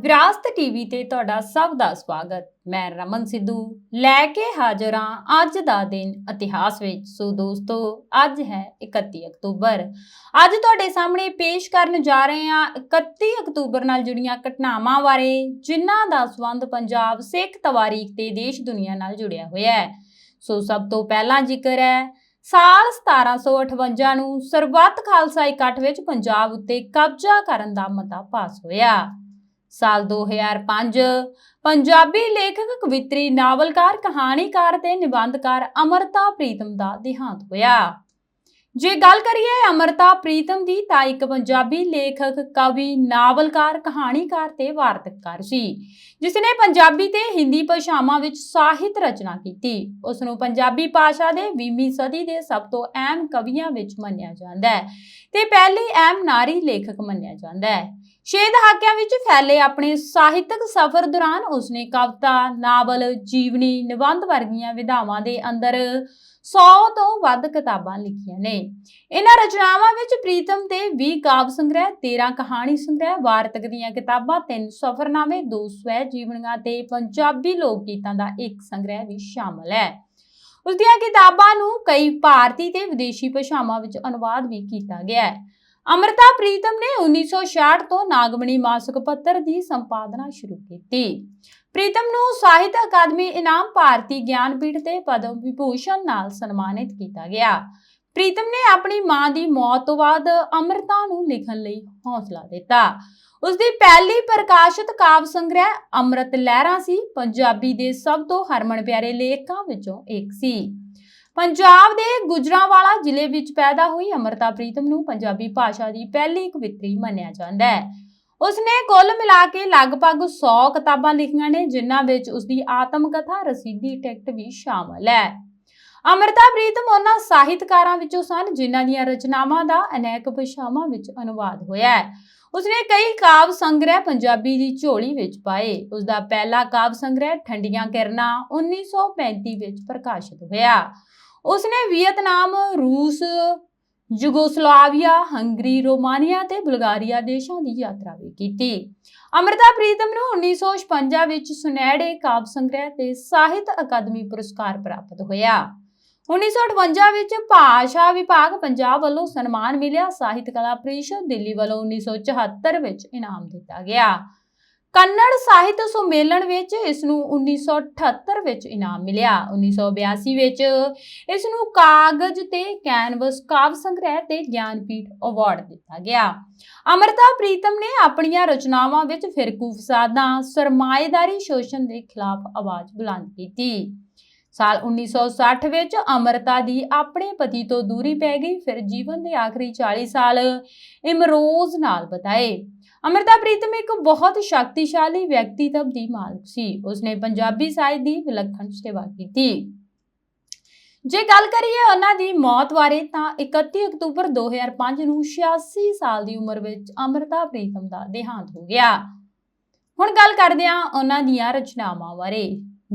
ਵਿਰਾਸਤ ਟੀਵੀ ਤੇ ਤੁਹਾਡਾ ਸਭ ਦਾ ਸਵਾਗਤ। ਮੈਂ ਰਮਨ ਸਿੱਧੂ ਲੈ ਕੇ ਹਾਜ਼ਰ ਹਾਂ ਅੱਜ ਦਾ ਦਿਨ ਇਤਿਹਾਸ ਵਿੱਚ। ਸੋ ਦੋਸਤੋ, ਅੱਜ ਹੈ 31 ਅਕਤੂਬਰ। ਅੱਜ ਤੁਹਾਡੇ ਸਾਹਮਣੇ ਪੇਸ਼ ਕਰਨ ਜਾ ਰਹੇ ਹਾਂ 31 ਅਕਤੂਬਰ ਨਾਲ ਜੁੜੀਆਂ ਘਟਨਾਵਾਂ ਬਾਰੇ, ਜਿਨ੍ਹਾਂ ਦਾ ਸੰਬੰਧ ਪੰਜਾਬ ਸਿੱਖ ਤਵਾਰੀਖ ਤੇ ਦੇਸ਼ ਦੁਨੀਆ ਨਾਲ ਜੁੜਿਆ ਹੋਇਆ ਹੈ। ਸੋ ਸਭ ਤੋਂ ਪਹਿਲਾਂ ਜ਼ਿਕਰ ਹੈ ਸਾਲ 1758 ਨੂੰ ਸਰਬੱਤ ਖਾਲਸਾ ਇਕੱਠ ਵਿੱਚ ਪੰਜਾਬ ਉੱਤੇ ਕਬਜ਼ਾ ਕਰਨ ਦਾ ਮਤਾ ਪਾਸ ਹੋਇਆ। ਸਾਲ 2005 ਪੰਜਾਬੀ ਲੇਖਕ, ਕਵਿੱਤਰੀ, ਨਾਵਲਕਾਰ, ਕਹਾਣੀਕਾਰ ਤੇ ਨਿਬੰਧਕਾਰ ਅੰਮ੍ਰਿਤਾ ਪ੍ਰੀਤਮ ਦਾ ਦੇਹਾਂਤ ਹੋਇਆ। ਜੇ ਗੱਲ ਕਰੀਏ ਅੰਮ੍ਰਿਤਾ ਪ੍ਰੀਤਮ ਦੀ, ਤਾਂ ਇੱਕ ਪੰਜਾਬੀ ਲੇਖਕ, ਕਵੀ, ਨਾਵਲਕਾਰ, ਕਹਾਣੀਕਾਰ ਤੇ ਵਾਰਤਕਾਰ ਸੀ, ਜਿਸ ਨੇ ਪੰਜਾਬੀ ਤੇ ਹਿੰਦੀ ਭਾਸ਼ਾਵਾਂ ਵਿੱਚ ਸਾਹਿਤ ਰਚਨਾ ਕੀਤੀ। ਉਸ ਨੂੰ ਪੰਜਾਬੀ ਭਾਸ਼ਾ ਦੇ 20ਵੀਂ ਸਦੀ ਦੇ ਸਭ ਤੋਂ ਅਹਿਮ ਕਵੀਆਂ ਵਿੱਚ ਮੰਨਿਆ ਜਾਂਦਾ ਹੈ ਤੇ ਪਹਿਲੀ ਅਹਿਮ ਨਾਰੀ ਲੇਖਕ ਮੰਨਿਆ ਜਾਂਦਾ ਹੈ। 6 ਦਹਾਕਿਆਂ ਵਿੱਚ ਫੈਲੇ ਆਪਣੇ ਸਾਹਿਤਕ ਸਫ਼ਰ ਦੌਰਾਨ ਉਸਨੇ ਕਵਿਤਾ, ਨਾਵਲ, ਜੀਵਨੀ, ਨਿਬੰਧ ਵਰਗੀਆਂ ਵਿਧਾਵਾਂ ਦੇ ਅੰਦਰ 100 ਤੋਂ ਵੱਧ ਕਿਤਾਬਾਂ ਲਿਖੀਆਂ ਨੇ। ਇਹਨਾਂ ਰਚਨਾਵਾਂ ਵਿੱਚ ਪ੍ਰੀਤਮ ਦੇ 20 ਕਾਵਿ ਸੰਗ੍ਰਹਿ, 13 ਕਹਾਣੀ ਸੰਗ੍ਰਹਿ, ਵਾਰਤਕ ਦੀਆਂ ਕਿਤਾਬਾਂ, 3 ਸਫ਼ਰਨਾਮੇ, 2 ਸਵੈ ਜੀਵਨੀਆਂ ਤੇ ਪੰਜਾਬੀ ਲੋਕ ਗੀਤਾਂ ਦਾ ਇੱਕ ਸੰਗ੍ਰਹਿ ਵੀ ਸ਼ਾਮਲ ਹੈ। ਉਸ ਦੀਆਂ ਕਿਤਾਬਾਂ ਨੂੰ ਕਈ ਭਾਰਤੀ ਤੇ ਵਿਦੇਸ਼ੀ ਭਾਸ਼ਾਵਾਂ ਵਿੱਚ ਅਨੁਵਾਦ ਵੀ ਕੀਤਾ ਗਿਆ ਹੈ। ਅੰਮ੍ਰਿਤਾ ਪ੍ਰੀਤਮ ਨੇ 1966 ਤੋਂ ਨਾਗਮਣੀ ਮਾਸਿਕ ਪੱਤਰ ਦੀ ਸੰਪਾਦਨਾ ਸ਼ੁਰੂ ਕੀਤੀ। ਪ੍ਰੀਤਮ ਨੂੰ ਸਾਹਿਤ ਅਕਾਦਮੀ ਇਨਾਮ, ਭਾਰਤੀ ਗਿਆਨਪੀਠ ਤੇ ਪਦਮ ਵਿਭੂਸ਼ਣ ਨਾਲ ਸਨਮਾਨਿਤ ਕੀਤਾ ਗਿਆ। ਪ੍ਰੀਤਮ ਨੇ ਆਪਣੀ ਮਾਂ ਦੀ ਮੌਤ ਤੋਂ ਬਾਅਦ ਅੰਮ੍ਰਿਤਾ ਨੂੰ ਲਿਖਣ ਲਈ ਹੌਸਲਾ ਦਿੱਤਾ। ਉਸ ਦੀ ਪਹਿਲੀ ਪ੍ਰਕਾਸ਼ਿਤ ਕਾਵਿ ਸੰਗ੍ਰਹਿ ਅੰਮ੍ਰਿਤ ਲਹਿਰਾਂ ਸੀ। ਪੰਜਾਬੀ ਦੇ ਸਭ ਤੋਂ ਹਰਮਨ ਪਿਆਰੇ ਲੇਖਕਾਂ ਵਿੱਚੋਂ ਇੱਕ ਸੀ। ਪੰਜਾਬ ਦੇ ਗੁਜਰਾਂਵਾਲਾ ਜ਼ਿਲ੍ਹੇ ਵਿੱਚ ਪੈਦਾ ਹੋਈ ਅੰਮ੍ਰਿਤਾ ਪ੍ਰੀਤਮ ਨੂੰ ਪੰਜਾਬੀ ਭਾਸ਼ਾ ਦੀ ਪਹਿਲੀ ਕਵਿੱਤਰੀ ਮੰਨਿਆ ਜਾਂਦਾ ਹੈ। ਉਸਨੇ ਕੁੱਲ ਮਿਲਾ ਕੇ ਲਗਭਗ 100 ਕਿਤਾਬਾਂ ਲਿਖੀਆਂ ਨੇ, ਜਿਨ੍ਹਾਂ ਵਿੱਚ ਉਸਦੀ ਆਤਮ ਕਥਾ ਰਸੀਦੀ ਟਿਕਟ ਵੀ ਸ਼ਾਮਲ ਹੈ। ਅੰਮ੍ਰਿਤਾ ਪ੍ਰੀਤਮ ਉਹਨਾਂ ਸਾਹਿਤਕਾਰਾਂ ਵਿੱਚੋਂ ਸਨ ਜਿਨ੍ਹਾਂ ਦੀਆਂ ਰਚਨਾਵਾਂ ਦਾ ਅਨੇਕ ਭਾਸ਼ਾਵਾਂ ਵਿੱਚ ਅਨੁਵਾਦ ਹੋਇਆ ਹੈ। ਉਸਨੇ ਕਈ ਕਾਵਿ ਸੰਗ੍ਰਹਿ ਪੰਜਾਬੀ ਦੀ ਝੋਲੀ ਵਿੱਚ ਪਾਏ। ਉਸਦਾ ਪਹਿਲਾ ਕਾਵਿ ਸੰਗ੍ਰਹਿ ਠੰਡੀਆਂ ਕਿਰਨਾਂ 1935 ਵਿੱਚ ਪ੍ਰਕਾਸ਼ਿਤ ਹੋਇਆ। ਉਸਨੇ ਵੀਅਤਨਾਮ, ਰੂਸ, ਯੂਗੋਸਲਾਵੀਆ, ਹੰਗਰੀ, ਰੋਮਾਨੀਆ ਤੇ ਬੁਲਗਾਰੀਆ ਦੇਸ਼ਾਂ ਦੀ ਯਾਤਰਾ ਵੀ ਕੀਤੀ। ਅੰਮ੍ਰਿਤਾ ਪ੍ਰੀਤਮ ਨੂੰ 1956 ਵਿੱਚ ਸੁਨਹਿਰੇ ਕਾਵਿ ਸੰਗ੍ਰਹਿ ਤੇ ਸਾਹਿਤ ਅਕਾਦਮੀ ਪੁਰਸਕਾਰ ਪ੍ਰਾਪਤ ਹੋਇਆ। 1958 ਵਿੱਚ ਭਾਸ਼ਾ ਵਿਭਾਗ ਪੰਜਾਬ ਵੱਲੋਂ ਸਨਮਾਨ ਮਿਲਿਆ। ਸਾਹਿਤ ਕਲਾ ਪ੍ਰੀਸ਼ਦ ਦਿੱਲੀ ਵੱਲੋਂ 1974 ਵਿੱਚ ਇਨਾਮ ਦਿੱਤਾ ਗਿਆ। ਕੰਨੜ ਸਾਹਿਤ ਸੰਮੇਲਨ ਵਿੱਚ ਇਸ ਨੂੰ 1978 ਵਿੱਚ ਇਨਾਮ ਮਿਲਿਆ। 1982 ਵਿੱਚ ਇਸ ਨੂੰ ਕਾਗਜ਼ ਤੇ ਕੈਨਵਸ ਕਾਵਿ ਸੰਗ੍ਰਹਿ ਤੇ ਗਿਆਨਪੀਠ ਅਵਾਰਡ ਦਿੱਤਾ ਗਿਆ। ਅੰਮ੍ਰਿਤਾ ਪ੍ਰੀਤਮ ਨੇ ਆਪਣੀਆਂ ਰਚਨਾਵਾਂ ਵਿੱਚ ਫਿਰਕੂ ਫਸਾਦਾਂ, ਸਰਮਾਏਦਾਰੀ ਸ਼ੋਸ਼ਣ ਦੇ ਖਿਲਾਫ ਆਵਾਜ਼ ਬੁਲੰਦ ਕੀਤੀ। ਸਾਲ 1960 ਵਿੱਚ ਅੰਮ੍ਰਿਤਾ ਦੀ ਆਪਣੇ ਪਤੀ ਤੋਂ ਦੂਰੀ ਪੈ ਗਈ। ਫਿਰ ਜੀਵਨ ਦੇ ਆਖਰੀ 40 ਸਾਲ ਇਮਰੋਜ਼ ਨਾਲ ਬਿਤਾਏ। ਅੰਮ੍ਰਿਤਾ ਪ੍ਰੀਤਮ ਇੱਕ ਬਹੁਤ ਸ਼ਕਤੀਸ਼ਾਲੀ ਵਿਅਕਤੀਤਵ ਦੀ ਮਾਲਕ ਸੀ। ਉਸਨੇ ਪੰਜਾਬੀ ਸਾਹਿਤ ਦੀ ਵਿਲੱਖਣ ਸੇਵਾ ਕੀਤੀ। ਜੇ ਗੱਲ ਕਰੀਏ ਉਹਨਾਂ ਦੀ ਮੌਤ ਬਾਰੇ, ਤਾਂ 31 ਅਕਤੂਬਰ 2005 ਨੂੰ 86 ਸਾਲ ਦੀ ਉਮਰ ਵਿੱਚ ਅੰਮ੍ਰਿਤਾ ਪ੍ਰੀਤਮ ਦਾ ਦੇਹਾਂਤ ਹੋ ਗਿਆ। ਹੁਣ ਗੱਲ ਕਰਦੇ ਹਾਂ ਉਹਨਾਂ ਦੀਆਂ ਰਚਨਾਵਾਂ ਬਾਰੇ।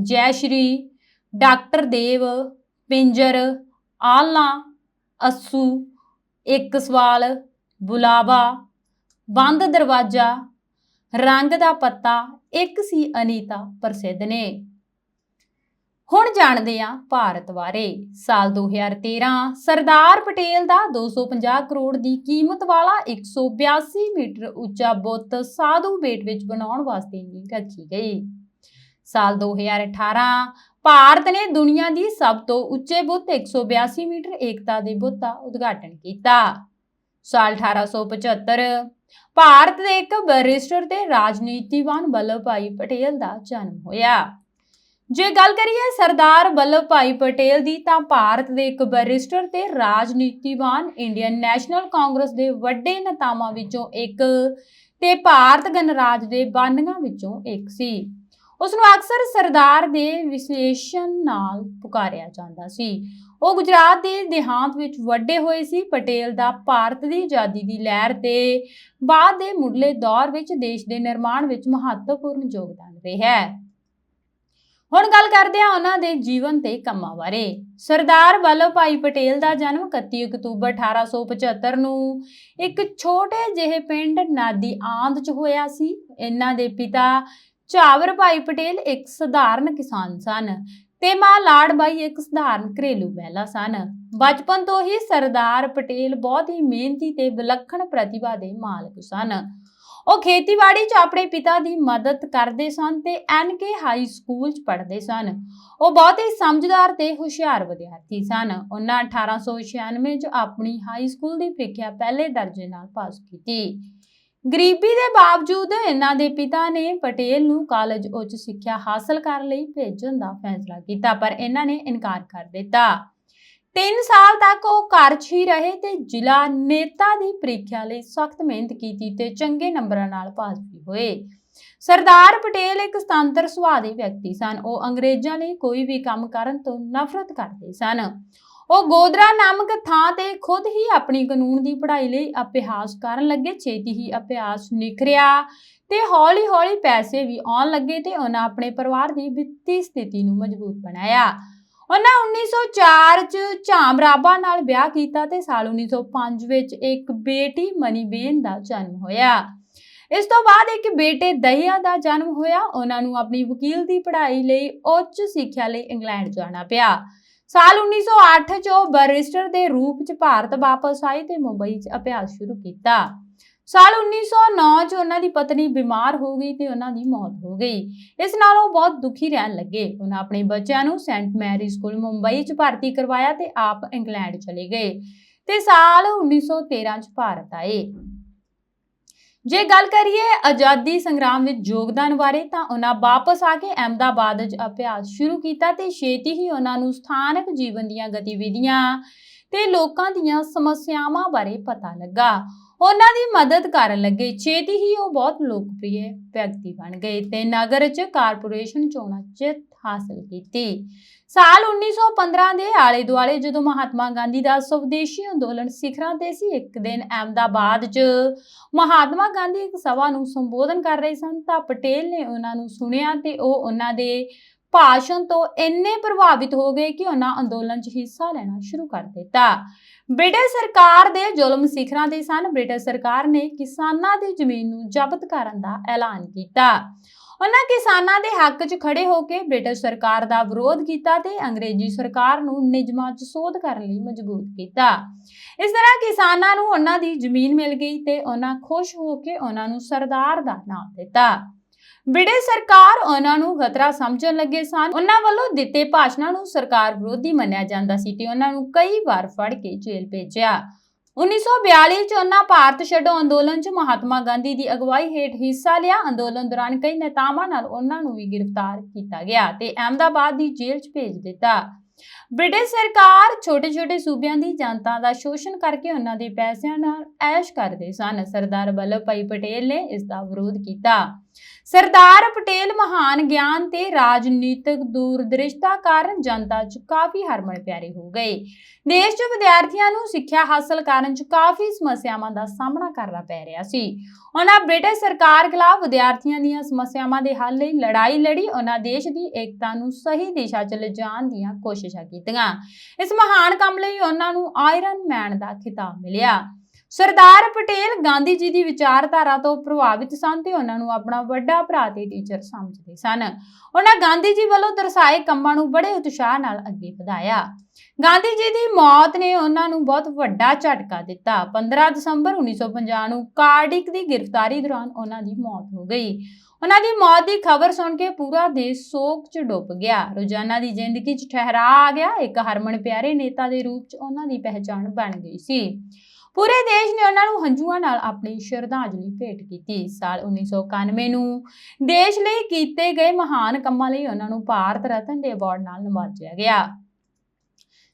ਜੈ ਸ਼੍ਰੀ, ਡਾਕਟਰ ਦੇਵ, ਪਿੰਜਰ, ਆਲਣਾ, ਅੱਸੂ, ਇੱਕ ਸਵਾਲ, ਬੁਲਾਵਾ, ਬੰਦ ਦਰਵਾਜ਼ਾ, ਰੰਗ ਦਾ ਪੱਤਾ, ਇੱਕ ਸੀ ਅਨੀਤਾ ਪ੍ਰਸਿੱਧ ਨੇ। ਹੁਣ ਜਾਣਦੇ ਹਾਂ ਭਾਰਤ ਬਾਰੇ। ਸਾਲ 2013 ਸਰਦਾਰ ਪਟੇਲ ਦਾ 250 ਕਰੋੜ ਦੀ ਕੀਮਤ ਵਾਲਾ 182 ਮੀਟਰ ਉੱਚਾ ਬੁੱਤ ਸਾਧੂ ਬੇਟ ਵਿੱਚ ਬਣਾਉਣ ਵਾਸਤੇ ਨੀਂਹ ਰੱਖੀ ਗਈ। ਸਾਲ 2018 ਭਾਰਤ ਨੇ ਦੁਨੀਆ ਦੀ ਸਭ ਤੋਂ ਉੱਚੇ ਬੁੱਤ 182 ਮੀਟਰ ਏਕਤਾ ਦੇ ਬੁੱਤ ਦਾ ਉਦਘਾਟਨ ਕੀਤਾ। ਸਾਲ 1875 ਭਾਰਤ ਦੇ ਇੱਕ ਬੈਰਿਸਟਰ ਤੇ ਰਾਜਨੀਤੀਵਾਨ ਵੱਲਭ ਭਾਈ ਪਟੇਲ ਦਾ ਜਨਮ ਹੋਇਆ। ਜੇ ਗੱਲ ਕਰੀਏ ਸਰਦਾਰ ਵੱਲਭ ਭਾਈ ਪਟੇਲ ਦੀ, ਤਾਂ ਭਾਰਤ ਦੇ ਇੱਕ ਬੈਰਿਸਟਰ ਤੇ ਰਾਜਨੀਤੀਵਾਨ, ਇੰਡੀਅਨ ਨੈਸ਼ਨਲ ਕਾਂਗਰਸ ਦੇ ਵੱਡੇ ਨੇਤਾਵਾਂ ਵਿੱਚੋਂ ਇੱਕ ਤੇ ਭਾਰਤ ਗਣਰਾਜ ਦੇ ਬਾਨੀਆਂ ਵਿੱਚੋਂ ਇੱਕ ਸੀ। ਉਸ ਨੂੰ ਅਕਸਰ ਸਰਦਾਰ ਦੇ ਵਿਸ਼ਲੇਸ਼ਣ ਨਾਲ ਪੁਕਾਰਿਆ ਜਾਂਦਾ ਸੀ। ਉਹ ਗੁਜਰਾਤ ਦੇ ਦੇਹਾਤ ਵਿੱਚ ਵੱਡੇ ਹੋਏ ਸੀ। ਪਟੇਲ ਦਾ ਭਾਰਤ ਦੀ ਆਜ਼ਾਦੀ ਦੀ ਲਹਿਰ ਤੇ ਬਾਅਦ ਦੇ ਮੁੱਢਲੇ ਦੌਰ ਵਿੱਚ ਦੇਸ਼ ਦੇ ਨਿਰਮਾਣ ਵਿੱਚ ਮਹੱਤਵਪੂਰਨ ਯੋਗਦਾਨ ਰਿਹਾ ਹੈ। ਹੁਣ ਗੱਲ ਕਰਦੇ ਹਾਂ ਉਹਨਾਂ ਦੇ ਜੀਵਨ ਤੇ ਕੰਮਾਂ ਬਾਰੇ। ਸਰਦਾਰ ਵੱਲਭ ਭਾਈ ਪਟੇਲ ਦਾ ਜਨਮ 31 ਅਕਤੂਬਰ 1875 ਨੂੰ ਇੱਕ ਛੋਟੇ ਜਿਹੇ ਪਿੰਡ ਨਾਦੀ ਆਂਦ 'ਚ ਹੋਇਆ ਸੀ। ਇਹਨਾਂ ਦੇ ਪਿਤਾ ਝਾਵਰ ਭਾਈ ਪਟੇਲ ਇੱਕ ਸਧਾਰਨ ਕਿਸਾਨ ਸਨ ਤੇ ਮਾਂ ਲਾੜਬਾਈ ਇੱਕ ਸਧਾਰਨ ਘਰੇਲੂ ਮਹਿਲਾ ਸਨ। ਬਚਪਨ ਤੋਂ ਹੀ ਸਰਦਾਰ ਪਟੇਲ ਬਹੁਤ ਹੀ ਮਿਹਨਤੀ ਤੇ ਵਿਲੱਖਣ ਪ੍ਰਤਿਭਾ ਦੇ ਮਾਲਕ ਸਨ। ਉਹ ਖੇਤੀਬਾੜੀ 'ਚ ਆਪਣੇ ਪਿਤਾ ਦੀ ਮਦਦ ਕਰਦੇ ਸਨ ਤੇ ਐਨਕੇ ਹਾਈ ਸਕੂਲ 'ਚ ਪੜ੍ਹਦੇ ਸਨ। ਉਹ ਬਹੁਤ ਹੀ ਸਮਝਦਾਰ ਤੇ ਹੁਸ਼ਿਆਰ ਵਿਦਿਆਰਥੀ ਸਨ। ਉਹਨਾਂ 1896 'ਚ ਆਪਣੀ ਹਾਈ ਸਕੂਲ ਦੀ ਪ੍ਰੀਖਿਆ ਪਹਿਲੇ ਦਰਜੇ ਨਾਲ ਪਾਸ ਕੀਤੀ। ਗਰੀਬੀ ਦੇ ਬਾਵਜੂਦ ਇਹਨਾਂ ਦੇ ਪਿਤਾ ਨੇ ਪਟੇਲ ਨੂੰ ਕਾਲਜ ਉੱਚ ਸਿੱਖਿਆ ਹਾਸਲ ਕਰਨ ਲਈ ਭੇਜਣ ਦਾ ਫੈਸਲਾ ਕੀਤਾ, ਪਰ ਇਹਨਾਂ ਨੇ ਇਨਕਾਰ ਕਰ ਦਿੱਤਾ। 3 ਸਾਲ ਤੱਕ ਉਹ ਘਰ 'ਚ ਹੀ ਰਹੇ ਤੇ ਜ਼ਿਲ੍ਹਾ ਨੇਤਾ ਦੀ ਪ੍ਰੀਖਿਆ ਲਈ ਸਖਤ ਮਿਹਨਤ ਕੀਤੀ ਤੇ ਚੰਗੇ ਨੰਬਰਾਂ ਨਾਲ ਪਾਸ ਵੀ ਹੋਏ। ਸਰਦਾਰ ਪਟੇਲ ਇੱਕ ਸੁਤੰਤਰ ਸੁਭਾਅ ਦੇ ਵਿਅਕਤੀ ਸਨ। ਉਹ ਅੰਗਰੇਜ਼ਾਂ ਲਈ ਕੋਈ ਵੀ ਕੰਮ ਕਰਨ ਤੋਂ ਨਫ਼ਰਤ ਕਰਦੇ ਸਨ। ਉਹ ਗੋਦਰਾ ਨਾਮਕ ਥਾਂ ਤੇ ਖੁਦ ਹੀ ਆਪਣੀ ਕਾਨੂੰਨ ਦੀ ਪੜ੍ਹਾਈ ਲਈ ਅਭਿਆਸ ਕਰਨ ਲੱਗੇ। ਛੇਤੀ ਹੀ ਅਭਿਆਸ ਨਿਖਰਿਆ ਤੇ ਹੌਲੀ-ਹੌਲੀ ਪੈਸੇ ਵੀ ਆਉਣ ਲੱਗੇ ਤੇ ਉਹਨਾਂ ਆਪਣੇ ਪਰਿਵਾਰ ਦੀ ਵਿੱਤੀ ਸਥਿਤੀ ਨੂੰ ਮਜ਼ਬੂਤ ਬਣਾਇਆ। ਉਹਨਾਂ 1904 ਚ ਝਾਮਰਾਬਾ ਨਾਲ ਵਿਆਹ ਕੀਤਾ ਤੇ ਸਾਲ 1905 ਵਿੱਚ ਇੱਕ ਬੇਟੀ ਮਨੀਬੇਨ ਦਾ ਜਨਮ ਹੋਇਆ। ਇਸ ਤੋਂ ਬਾਅਦ ਇੱਕ ਬੇਟੇ ਦਹੀਆ ਦਾ ਜਨਮ ਹੋਇਆ। ਉਹਨਾਂ ਨੂੰ ਆਪਣੀ ਵਕੀਲ ਦੀ ਪੜ੍ਹਾਈ ਲਈ ਉੱਚ ਸਿੱਖਿਆ ਲਈ ਇੰਗਲੈਂਡ ਜਾਣਾ ਪਿਆ। ਸਾਲ 1908 ਚ ਉਹ ਬੈਰਿਸਟਰ ਦੇ ਰੂਪ ਚ ਭਾਰਤ ਵਾਪਸ ਆਏ ਤੇ ਮੁੰਬਈ ਚ ਅਭਿਆਸ ਸ਼ੁਰੂ ਕੀਤਾ। ਸਾਲ 1909 ਚ ਉਹਨਾਂ ਦੀ ਪਤਨੀ ਬਿਮਾਰ ਹੋ ਗਈ ਤੇ ਉਹਨਾਂ ਦੀ ਮੌਤ ਹੋ ਗਈ। ਇਸ ਨਾਲ ਉਹ ਬਹੁਤ ਦੁਖੀ ਰਹਿਣ ਲੱਗੇ। ਉਹਨਾਂ ਆਪਣੇ ਬੱਚਿਆਂ ਨੂੰ ਸੇਂਟ ਮੈਰੀ ਸਕੂਲ ਮੁੰਬਈ ਚ ਭਰਤੀ ਕਰਵਾਇਆ ਤੇ ਆਪ ਇੰਗਲੈਂਡ ਚਲੇ ਗਏ ਤੇ ਸਾਲ 1913 ਚ ਭਾਰਤ ਆਏ। ਜੇ ਗੱਲ ਕਰੀਏ ਆਜ਼ਾਦੀ ਸੰਗਰਾਮ ਵਿੱਚ ਯੋਗਦਾਨ ਬਾਰੇ ਤਾਂ ਉਹਨਾਂ ਵਾਪਸ ਆ ਕੇ ਅਹਿਮਦਾਬਾਦ ਵਿੱਚ ਅਭਿਆਸ ਸ਼ੁਰੂ ਕੀਤਾ ਤੇ ਛੇਤੀ ਹੀ ਉਹਨਾਂ ਨੂੰ ਸਥਾਨਕ ਜੀਵਨ ਦੀਆਂ ਗਤੀਵਿਧੀਆਂ ਤੇ ਲੋਕਾਂ ਦੀਆਂ ਸਮੱਸਿਆਵਾਂ ਬਾਰੇ ਪਤਾ ਲੱਗਾ। ਉਹਨਾਂ ਦੀ ਮਦਦ ਕਰਨ ਲੱਗੇ। ਛੇਤੀ ਹੀ ਉਹ ਬਹੁਤ ਲੋਕਪ੍ਰਿਯ ਵਿਅਕਤੀ ਬਣ ਗਏ ਤੇ ਨਗਰ 'ਚ ਕਾਰਪੋਰੇਸ਼ਨ ਚੋਣਾਂ ਜਿੱਤ ਹਾਸਲ ਕੀਤੀ। ਸਾਲ 1915 ਦੇ ਆਲੇ ਦੁਆਲੇ ਜਦੋਂ ਮਹਾਤਮਾ ਗਾਂਧੀ ਦਾ ਸਵਦੇਸ਼ੀ ਅੰਦੋਲਨ ਸਿਖਰਾਂ ਤੇ ਸੀ, ਇੱਕ ਦਿਨ ਅਹਿਮਦਾਬਾਦ 'ਚ ਮਹਾਤਮਾ ਗਾਂਧੀ ਇੱਕ ਸਭਾ ਨੂੰ ਸੰਬੋਧਨ ਕਰ ਰਹੇ ਸਨ ਤਾਂ ਪਟੇਲ ਨੇ ਉਹਨਾਂ ਨੂੰ ਸੁਣਿਆ ਤੇ ਉਹ ਉਹਨਾਂ ਦੇ ਭਾਸ਼ਣ ਤੋਂ ਇੰਨੇ ਪ੍ਰਭਾਵਿਤ ਹੋ ਗਏ ਕਿ ਉਹਨਾਂ ਅੰਦੋਲਨ 'ਚ ਹਿੱਸਾ ਲੈਣਾ ਸ਼ੁਰੂ ਕਰ ਦਿੱਤਾ। ਬ੍ਰਿਟਿਸ਼ ਸਰਕਾਰ ਦੇ ਜ਼ੁਲਮ ਸਿਖਰਾਂ ਤੇ ਸਨ। ਬ੍ਰਿਟਿਸ਼ ਸਰਕਾਰ ਨੇ ਕਿਸਾਨਾਂ ਦੀ ਜ਼ਮੀਨ ਨੂੰ ਜ਼ਬਤ ਕਰਨ ਦਾ ਐਲਾਨ ਕੀਤਾ। ਉਹਨਾਂ ਕਿਸਾਨਾਂ ਦੇ ਹੱਕ 'ਚ ਖੜੇ ਹੋ ਕੇ ਬ੍ਰਿਟਿਸ਼ ਸਰਕਾਰ ਦਾ ਵਿਰੋਧ ਕੀਤਾ ਤੇ ਅੰਗਰੇਜ਼ੀ ਸਰਕਾਰ ਨੂੰ ਨਿਯਮਾਂ 'ਚ ਸੋਧ ਕਰਨ ਲਈ ਮਜਬੂਰ ਕੀਤਾ। ਇਸ ਤਰ੍ਹਾਂ ਕਿਸਾਨਾਂ ਨੂੰ ਉਹਨਾਂ ਦੀ ਜ਼ਮੀਨ ਮਿਲ ਗਈ ਤੇ ਉਹਨਾਂ ਖੁਸ਼ ਹੋ ਕੇ ਉਹਨਾਂ ਨੂੰ ਸਰਦਾਰ ਦਾ ਨਾਮ ਦਿੱਤਾ। ਬ੍ਰਿਟਿਸ਼ ਸਰਕਾਰ ਉਹਨਾਂ ਨੂੰ ਖਤਰਾ ਸਮਝਣ ਲੱਗੇ ਸਨ। ਉਹਨਾਂ ਵੱਲੋਂ ਦਿੱਤੇ ਭਾਸ਼ਣਾਂ ਨੂੰ ਸਰਕਾਰ ਵਿਰੋਧੀ ਮੰਨਿਆ ਜਾਂਦਾ ਸੀ ਤੇ ਉਹਨਾਂ ਨੂੰ ਕਈ ਵਾਰ ਫੜ ਕੇ ਜੇਲ੍ਹ ਭੇਜਿਆ। 1942 ਚ ਉਹਨਾਂ ਭਾਰਤ ਛੱਡੋ ਅੰਦੋਲਨ ਚ ਮਹਾਤਮਾ ਗਾਂਧੀ ਦੀ ਅਗਵਾਈ ਹੇਠ ਹਿੱਸਾ ਲਿਆ। ਅੰਦੋਲਨ ਦੌਰਾਨ ਕਈ ਨੇਤਾਵਾਂ ਨਾਲ ਉਹਨਾਂ ਨੂੰ ਵੀ ਗ੍ਰਿਫਤਾਰ ਕੀਤਾ ਗਿਆ ਤੇ ਅਹਿਮਦਾਬਾਦ ਦੀ ਜੇਲ੍ਹ 'ਚ ਭੇਜ ਦਿੱਤਾ। ਬ੍ਰਿਟਿਸ਼ ਸਰਕਾਰ ਛੋਟੇ-ਛੋਟੇ ਸੂਬਿਆਂ ਦੀ ਜਨਤਾ ਦਾ ਸ਼ੋਸ਼ਣ ਕਰਕੇ ਉਹਨਾਂ ਦੇ ਪੈਸਿਆਂ ਨਾਲ ਐਸ਼ ਕਰਦੇ ਸਨ। ਸਰਦਾਰ ਵੱਲਭ ਭਾਈ ਪਟੇਲ ਨੇ ਇਸ ਦਾ ਵਿਰੋਧ ਕੀਤਾ। ਸਰਦਾਰ ਪਟੇਲ ਮਹਾਨ ਗਿਆਨ ਤੇ ਰਾਜਨੀਤਿਕ ਦੂਰਦ੍ਰਿਸ਼ਤਾ ਕਾਰਨ ਜਨਤਾ 'ਚ ਕਾਫੀ ਹਰਮਨ ਪਿਆਰੇ ਹੋ ਗਏ। ਦੇਸ਼ 'ਚ ਵਿਦਿਆਰਥੀਆਂ ਨੂੰ ਸਿੱਖਿਆ ਹਾਸਲ ਕਰਨ 'ਚ ਕਾਫੀ ਸਮੱਸਿਆਵਾਂ ਦਾ ਸਾਹਮਣਾ ਕਰਨਾ ਪੈ ਰਿਹਾ ਸੀ। ਉਹਨਾਂ ਬ੍ਰਿਟਿਸ਼ ਸਰਕਾਰ ਖਿਲਾਫ ਵਿਦਿਆਰਥੀਆਂ ਦੀਆਂ ਸਮੱਸਿਆਵਾਂ ਦੇ ਹੱਲ ਲਈ ਲੜਾਈ ਲੜੀ। ਉਹਨਾਂ ਦੇਸ਼ ਦੀ ਏਕਤਾ ਨੂੰ ਸਹੀ ਦਿਸ਼ਾ 'ਚ ਲਿਜਾਣ ਦੀਆਂ ਕੋਸ਼ਿਸ਼ਾਂ ਕੀਤੀਆਂ। ਇਸ ਮਹਾਨ ਕੰਮ ਲਈ ਉਹਨਾਂ ਨੂੰ ਆਇਰਨ ਮੈਨ ਦਾ ਖਿਤਾਬ ਮਿਲਿਆ। ਸਰਦਾਰ ਪਟੇਲ ਗਾਂਧੀ ਜੀ ਦੀ ਵਿਚਾਰਧਾਰਾ ਤੋਂ ਪ੍ਰਭਾਵਿਤ ਸਨ ਤੇ ਉਹਨਾਂ ਨੂੰ ਆਪਣਾ ਵੱਡਾ ਭਰਾ ਤੇ ਟੀਚਰ ਸਮਝਦੇ ਸਨ। ਉਹਨਾਂ ਗਾਂਧੀ ਜੀ ਵੱਲੋਂ ਦਰਸਾਏ ਕੰਮਾਂ ਨੂੰ ਬੜੇ ਉਤਸ਼ਾਹ ਨਾਲ ਅੱਗੇ ਵਧਾਇਆ। ਗਾਂਧੀ ਜੀ ਦੀ ਮੌਤ ਨੇ ਉਹਨਾਂ ਨੂੰ ਬਹੁਤ ਵੱਡਾ ਝਟਕਾ ਦਿੱਤਾ। 15 ਦਸੰਬਰ 1950 ਨੂੰ ਕਾਰਡਿਕ ਦੀ ਗ੍ਰਿਫਤਾਰੀ ਦੌਰਾਨ ਉਹਨਾਂ ਦੀ ਮੌਤ ਹੋ ਗਈ। ਉਹਨਾਂ ਦੀ ਮੌਤ ਦੀ ਖਬਰ ਸੁਣ ਕੇ ਪੂਰਾ ਦੇਸ਼ ਸੋਗ 'ਚ ਡੁੱਬ ਗਿਆ। ਰੋਜ਼ਾਨਾ ਦੀ ਜ਼ਿੰਦਗੀ 'ਚ ਠਹਿਰਾਅ ਆ ਗਿਆ। ਇੱਕ ਹਰਮਨ ਪਿਆਰੇ ਨੇਤਾ ਦੇ ਰੂਪ 'ਚ ਉਹਨਾਂ ਦੀ ਪਹਿਚਾਣ ਬਣ ਗਈ ਸੀ। ਪੂਰੇ ਦੇਸ਼ ਨੇ ਉਹਨਾਂ ਨੂੰ ਹੰਝੂਆਂ ਨਾਲ ਆਪਣੀ ਸ਼ਰਧਾਂਜਲੀ ਭੇਟ ਕੀਤੀ। ਸਾਲ 1991 ਨੂੰ ਦੇਸ਼ ਲਈ ਕੀਤੇ ਗਏ ਮਹਾਨ ਕੰਮਾਂ ਲਈ ਉਹਨਾਂ ਨੂੰ ਭਾਰਤ ਰਤਨ ਦੇ ਅਵਾਰਡ ਨਾਲ ਨਵਾਜਿਆ ਗਿਆ।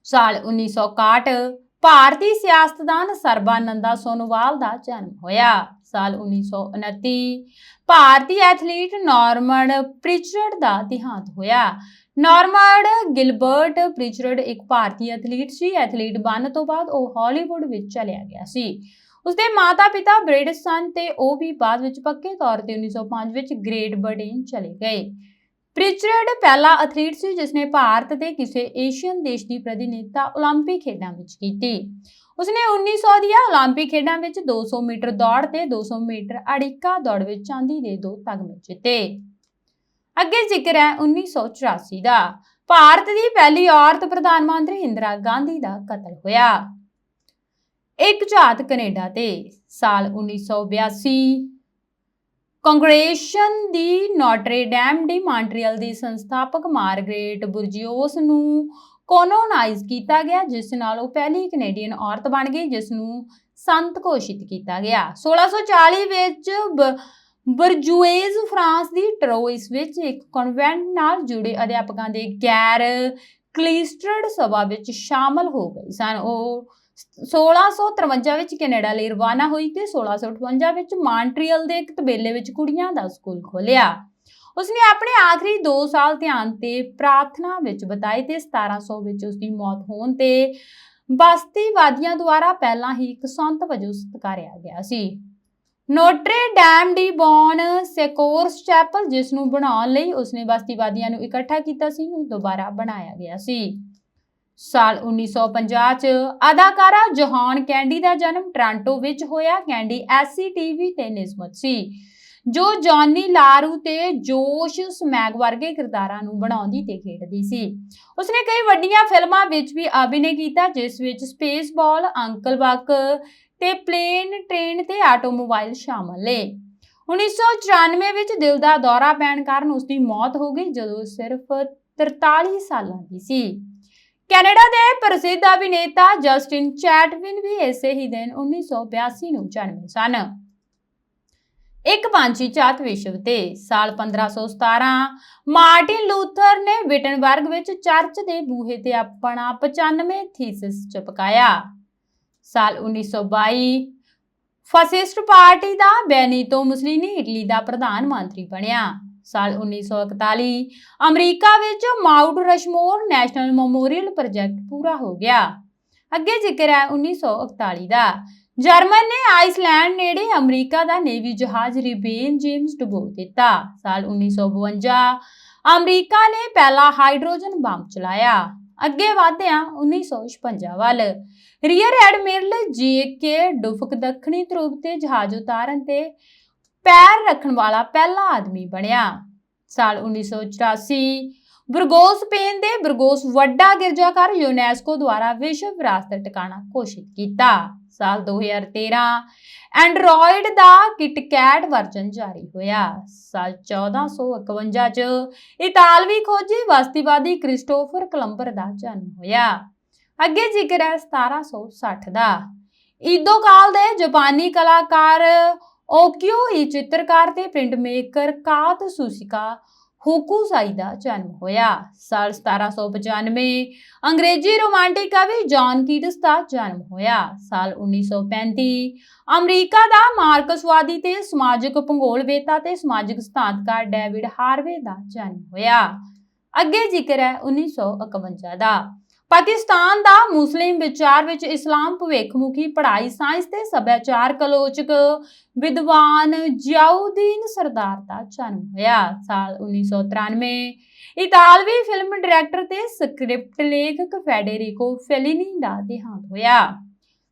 ਸਾਲ 1961 ਭਾਰਤੀ ਸਿਆਸਤਦਾਨ ਸਰਬਾਨੰਦਾ ਸੋਨੋਵਾਲ ਦਾ ਜਨਮ ਹੋਇਆ। ਸਾਲ 1929 ਭਾਰਤੀ ਐਥਲੀਟ ਨਾਰਮਨ ਪ੍ਰਿਚਰਡ ਦਾ ਦੇਹਾਂਤ ਹੋਇਆ। ਨਾਰਮਨ ਗਿਲਬਰਟ ਪ੍ਰਿਚਰਡ ਇੱਕ ਭਾਰਤੀ ਐਥਲੀਟ ਸੀ। ਐਥਲੀਟ ਬਣਨ ਤੋਂ ਬਾਅਦ ਉਹ ਹਾਲੀਵੁੱਡ ਵਿੱਚ ਚਲਿਆ ਗਿਆ ਸੀ। ਉਸਦੇ ਮਾਤਾ-ਪਿਤਾ ਬ੍ਰਿਟਿਸ਼ ਸਨ ਤੇ ਉਹ ਵੀ ਬਾਅਦ ਵਿੱਚ ਪੱਕੇ ਤੌਰ ਤੇ 1905 ਵਿੱਚ ਗ੍ਰੇਟ ਬ੍ਰਿਟੇਨ ਚਲੇ ਗਏ। ਪ੍ਰਿਚਰਡ ਪਹਿਲਾ ਐਥਲੀਟ ਸੀ ਜਿਸਨੇ ਭਾਰਤ ਦੇ ਕਿਸੇ ਏਸ਼ੀਅਨ ਦੇਸ਼ ਦੀ ਪ੍ਰਤੀਨਿਧਤਾ 올림픽 ਖੇਡਾਂ ਵਿੱਚ ਕੀਤੀ। ਉਸਨੇ 1900 ਦੀਆਂ 올림픽 ਖੇਡਾਂ ਵਿੱਚ 200 ਮੀਟਰ ਦੌੜ ਤੇ 200 ਮੀਟਰ ਅੜਿੱਕਾ ਦੌੜ ਵਿੱਚ ਚਾਂਦੀ ਦੇ 2 ਤਗਮੇ ਜਿੱਤੇ। ਅੱਗੇ ਜ਼ਿਕਰ ਹੈ 1984 ਦਾ। ਭਾਰਤ ਦੀ ਪਹਿਲੀ ਔਰਤ ਪ੍ਰਧਾਨ ਮੰਤਰੀ ਇੰਦਰਾ ਗਾਂਧੀ ਦਾ ਕਤਲ ਹੋਇਆ। ਇੱਕ ਝਾਤ ਕੈਨੇਡਾ ਤੇ ਸਾਲ 1982 ਕਾਂਗਰੇਸ਼ਨ ਦੀ ਨੋਟਰੇ ਡੇਮ ਡੀ ਮੌਂਟਰੀਅਲ ਦੀ ਸੰਸਥਾਪਕ ਮਾਰਗਰੇਟ ਬੁਰਜੀਓਸ ਨੂੰ ਕੈਨੋਨਾਈਜ਼ ਕੀਤਾ ਗਿਆ, ਜਿਸ ਨਾਲ ਉਹ ਪਹਿਲੀ ਕੈਨੇਡੀਅਨ ਔਰਤ ਬਣ ਗਈ ਜਿਸ ਨੂੰ ਸੰਤ ਘੋਸ਼ਿਤ ਕੀਤਾ ਗਿਆ। 1640 ਵਿੱਚ ਬੁਰਜੂਏਜ਼ ਫਰਾਂਸ ਦੀ ਟਰੋਇਸ ਵਿੱਚ ਇੱਕ ਕਨਵੈਂਟ ਨਾਲ ਜੁੜੇ ਅਧਿਆਪਕਾਂ ਦੇ ਗੈਰ ਕਲੀਸਟਰਡ ਸਭਾ ਵਿੱਚ ਸ਼ਾਮਲ ਹੋ ਗਏ ਸਨ। ਉਹ 1653 ਵਿੱਚ ਕੈਨੇਡਾ ਲਈ ਰਵਾਨਾ ਹੋਈ ਤੇ 1658 ਵਿੱਚ ਮੌਂਟਰੀਅਲ ਦੇ ਇੱਕ ਤਬੇਲੇ ਵਿੱਚ ਕੁੜੀਆਂ ਦਾ ਸਕੂਲ ਖੋਲ੍ਹਿਆ। ਉਸਨੇ ਆਪਣੇ ਆਖਰੀ 2 ਸਾਲ ਧਿਆਨ ਤੇ ਪ੍ਰਾਰਥਨਾ ਵਿੱਚ ਬਿਤਾਏ ਤੇ 1700 ਵਿੱਚ ਉਸਦੀ ਮੌਤ ਹੋਣ ਤੇ ਬਸਤੀਵਾਦੀਆਂ ਦੁਆਰਾ ਪਹਿਲਾਂ ਹੀ ਇੱਕ ਸੰਤ ਵਜੋਂ ਸਤਿਕਾਰਿਆ ਗਿਆ ਸੀ। Notre dam D born ਸੇਕੋਰਸ chapel, ਜਿਸ ਨੂੰ ਬਣਾਉਣ ਲਈ ਉਸਨੇ ਬਸਤੀਵਾਦੀਆਂ ਨੂੰ ਇਕੱਠਾ ਕੀਤਾ ਸੀ, ਨੂੰ ਦੁਬਾਰਾ ਬਣਾਇਆ ਗਿਆ ਸੀ। ਸਾਲ 1950 ਚ ਅਦਾਕਾਰਾ ਜੌਹਨ ਕੈਂਡੀ ਦਾ ਜਨਮ ਟੋਰਾਂਟੋ ਵਿੱਚ ਹੋਇਆ। ਕੈਂਡੀ SCTV ਤੇ ਨਿਯਮਤ ਸੀ, ਜੋ ਜੌਨੀ ਲਾਰੂ ਤੇ ਜੋਸ਼ ਸਮੈਗ ਵਰਗੇ ਕਿਰਦਾਰਾਂ ਨੂੰ ਬਣਾਉਂਦੀ ਤੇ ਖੇਡਦੀ ਸੀ। ਉਸਨੇ ਕਈ ਵੱਡੀਆਂ ਫਿਲਮਾਂ ਵਿੱਚ ਵੀ ਅਭਿਨੈ ਕੀਤਾ, ਜਿਸ ਵਿੱਚ ਸਪੇਸਬਾਲ, ਅੰਕਲ ਬਕ ਤੇ ਪਲੇਨ, ਟ੍ਰੇਨ ਤੇ ਆਟੋਮੋਬਾਈਲ ਸ਼ਾਮਲ ਨੇ। 1994 ਵਿੱਚ ਦਿਲ ਦਾ ਦੌਰਾ ਪੈਣ ਕਾਰਨ ਉਸਦੀ ਮੌਤ ਹੋ ਗਈ ਜਦੋਂ ਸਿਰਫ 43 ਸਾਲਾਂ ਦੀ ਸੀ। ਕੈਨੇਡਾ ਦੇ ਪ੍ਰਸਿੱਧ ਅਭਿਨੇਤਾ ਜਸਟਿਨ ਚੈਟਵਿਨ ਵੀ ਇਸੇ ਹੀ ਦਿਨ 1982 ਨੂੰ ਜਨਮੇ ਸਨ। ਇੱਕ ਪੰਛੀ ਝਾਤ ਵਿਸ਼ਵ ਤੇ ਸਾਲ 1517 ਮਾਰਟਿਨ ਲੂਥਰ ਨੇ ਵਿਟਨਬਰਗ ਵਿੱਚ ਚਰਚ ਦੇ ਬੂਹੇ ਤੇ ਆਪਣਾ 95 ਥੀਸਿਸ ਚਪਕਾਇਆ। ਸਾਲ 1922 ਫਾਸਿਸਟ ਪਾਰਟੀ ਦਾ ਬੈਨੀਤੋ ਮੁਸਲੀਨੀ ਇਟਲੀ ਦਾ ਪ੍ਰਧਾਨ ਮੰਤਰੀ ਬਣਿਆ। ਸਾਲ 1941 ਅਮਰੀਕਾ ਵਿੱਚ ਮਾਊਂਟ ਰਸ਼ਮੋਰ ਨੈਸ਼ਨਲ ਮੈਮੋਰੀਅਲ ਪ੍ਰੋਜੈਕਟ ਪੂਰਾ ਹੋ ਗਿਆ। ਅੱਗੇ ਜ਼ਿਕਰ ਹੈ 1941 ਦਾ। ਜਰਮਨ ਨੇ ਆਈਸਲੈਂਡ ਨੇੜੇ ਅਮਰੀਕਾ ਦਾ ਨੇਵੀ ਜਹਾਜ਼ ਰਿਬੇਨ ਜੇਮਸ ਡੁਬੋ ਦਿੱਤਾ। ਸਾਲ 1952 ਅਮਰੀਕਾ ਨੇ ਪਹਿਲਾ ਹਾਈਡਰੋਜਨ ਬੰਬ ਚਲਾਇਆ। ਅੱਗੇ ਵਧਦੇ ਹਾਂ 1956 ਵੱਲ। ਰੀਅਰ ਐਡਮਿਰਲ JK ਡੁਫਕ ਦੱਖਣੀ ਧਰੁਵ ਤੇ ਜਹਾਜ਼ ਉਤਾਰਨ ਤੇ ਪੈਰ ਰੱਖਣ ਵਾਲਾ ਪਹਿਲਾ ਆਦਮੀ ਬਣਿਆ। ਸਾਲ 1984 ਬੁਰਗੋਸ, ਸਪੇਨ ਦੇ ਬੁਰਗੋਸ ਵੱਡਾ ਗਿਰਜਾਘਰ ਯੂਨੈਸਕੋ ਦੁਆਰਾ ਵਿਸ਼ਵ ਵਿਰਾਸਤ ਟਿਕਾਣਾ ਘੋਸ਼ਿਤ ਕੀਤਾ। ਸਾਲ 2013 ਐਂਡਰੋਇਡ ਦਾ ਕਿਟਕੈਟ ਵਰਜਨ ਜਾਰੀ ਹੋਇਆ। ਸਾਲ 1451 ਚ ਇਤਾਲਵੀ ਖੋਜੀ ਬਸਤੀਵਾਦੀ ਕ੍ਰਿਸਟੋਫਰ ਕੋਲੰਬਰ ਦਾ ਜਨਮ ਹੋਇਆ। ਅੱਗੇ ਜ਼ਿਕਰ ਹੈ 1760 ਦਾ। ਈਦੋ ਕਾਲ ਦੇ ਜਾਪਾਨੀ ਕਲਾਕਾਰ ਓਕਿਓ ਈ ਚਿੱਤਰਕਾਰ ਤੇ ਪ੍ਰਿੰਟ ਮੇਕਰ ਕਾਤਸੂਸ਼ਿਕਾ ਹੋਕੂਸਾਈ ਦਾ ਜਨਮ ਹੋਇਆ। ਸਾਲ 1795 ਅੰਗਰੇਜ਼ੀ ਰੋਮਾਂਟਿਕ ਕਵੀ ਜੌਨ ਕੀਟਸ ਦਾ ਜਨਮ ਹੋਇਆ। ਸਾਲ 1935 ਅਮਰੀਕਾ ਦਾ ਮਾਰਕਸਵਾਦੀ ਤੇ ਸਮਾਜਿਕ ਭੂਗੋਲਵੇਤਾ ਤੇ ਸਮਾਜਿਕ ਸਿਧਾਂਤਕਾਰ ਡੇਵਿਡ ਹਾਰਵੇ ਦਾ ਜਨਮ ਹੋਇਆ। ਅੱਗੇ ਜ਼ਿਕਰ ਹੈ 1951 ਦਾ। ਪਾਕਿਸਤਾਨ ਦਾ ਮੁਸਲਿਮ ਵਿਚਾਰ ਵਿੱਚ ਇਸਲਾਮ ਭਵਿੱਖਮੁਖੀ ਪੜ੍ਹਾਈ, ਸਾਇੰਸ ਤੇ ਸੱਭਿਆਚਾਰਕ ਆਲੋਚਕ ਵਿਦਵਾਨ ਜ਼ਿਆਉਦੀਨ ਸਰਦਾਰ ਦਾ ਜਨਮ ਹੋਇਆ। ਸਾਲ 1993 ਇਤਾਲਵੀ ਫਿਲਮ ਡਾਇਰੈਕਟਰ ਤੇ ਸਕ੍ਰਿਪਟ ਲੇਖਕ ਫੈਡੇਰਿਕੋ ਫੈਲਿਨੀ ਦਾ ਦੇਹਾਂਤ ਹੋਇਆ।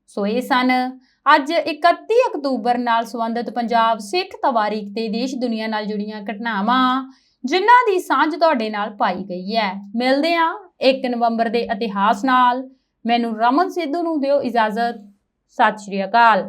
ਸੋ ਇਹ ਸਨ ਅੱਜ 31 ਅਕਤੂਬਰ ਨਾਲ ਸੰਬੰਧਿਤ ਪੰਜਾਬ, ਸਿੱਖ, ਤਵਾਰੀਖ ਤੇ ਦੇਸ਼ ਦੁਨੀਆ ਨਾਲ ਜੁੜੀਆਂ ਘਟਨਾਵਾਂ, ਜਿਨ੍ਹਾਂ ਦੀ ਸਾਂਝ ਤੁਹਾਡੇ ਨਾਲ ਪਾਈ ਗਈ ਹੈ। ਮਿਲਦੇ ਹਾਂ 1 ਨਵੰਬਰ ਦੇ ਇਤਿਹਾਸ ਨਾਲ। ਮੈਨੂੰ ਰਮਨ ਸਿੱਧੂ ਨੂੰ ਦਿਓ ਇਜਾਜ਼ਤ। ਸਤਿ ਸ਼੍ਰੀ ਅਕਾਲ।